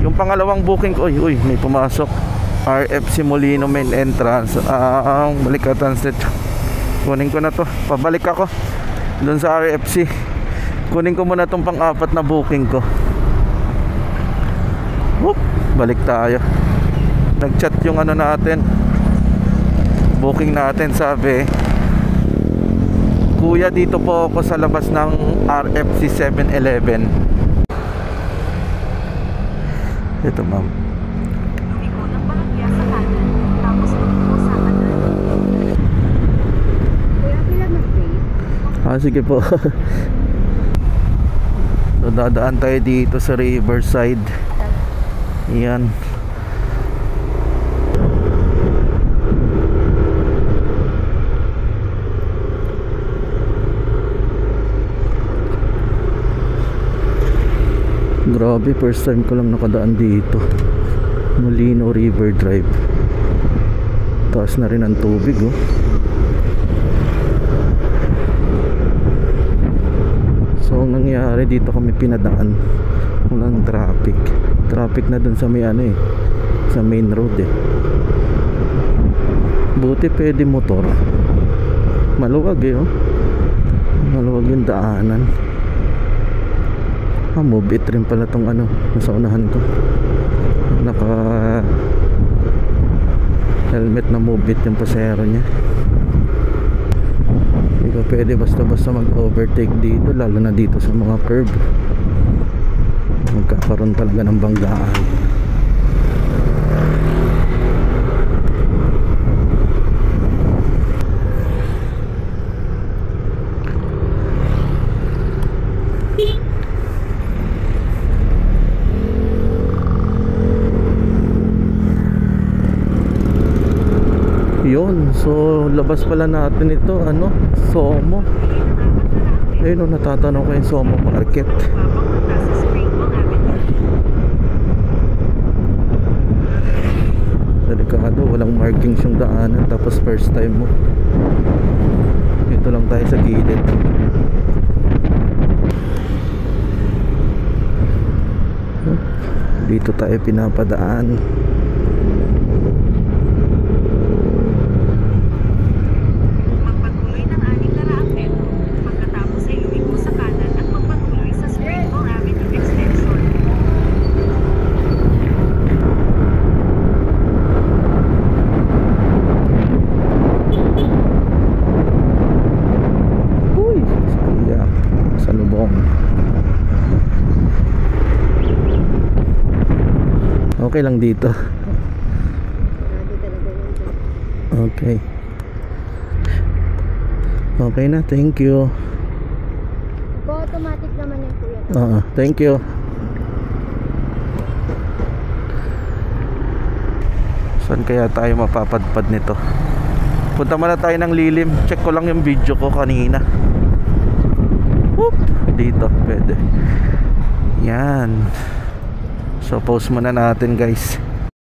Yung pangalawang booking ko, uy, may pumasok. RFC Molino main entrance. Balikatan set. Kunin ko na to. Pabalik ako doon sa RFC. Kunin ko muna tong pang-apat na booking ko. Whoop, balik tayo. Nag-chat yung ano natin, booking natin, sabi, kuya, dito po ako sa labas ng RFC 7-Eleven. Ito, ma'am. Lumiko ng bahagya sa kanan, tapos lumiko sa kanan. Kuya, kailan mag-wait? Sige po. So, dadaan tayo dito sa Riverside. Yan. Grabe, first time ko lang nakadaan dito. Molino River Drive. Taas na rin ang tubig, oh. So ang nangyari, dito kami pinadaan, walang traffic. Traffic na dun sa may ano eh, sa main road eh. Buti pwede motor. Maluwag eh, oh. Maluwag yung daanan. Move it rin pala tong ano, nasa unahan ko. Naka helmet na move it yung pasero niya. Hindi ka pwede basta-basta mag-overtake dito, lalo na dito sa mga curb. Magkakaroon talaga ng banggaan. Yun, so labas pala natin ito, ano, Somo. Ayun, natatanong ko yung Somo Market. Delikado, walang markings yung daanan, tapos first time mo. Ito lang tayo sa gilid. Dito tayo pinapadaan. Okay lang dito. Okay. Okay na, thank you. Automatic naman yung kuya. Thank you. Saan kaya tayo mapapadpad nito? Punta muna tayo ng lilim. Check ko lang yung video ko kanina. Whoop! Dito, pwede. Yan. So post muna natin, guys.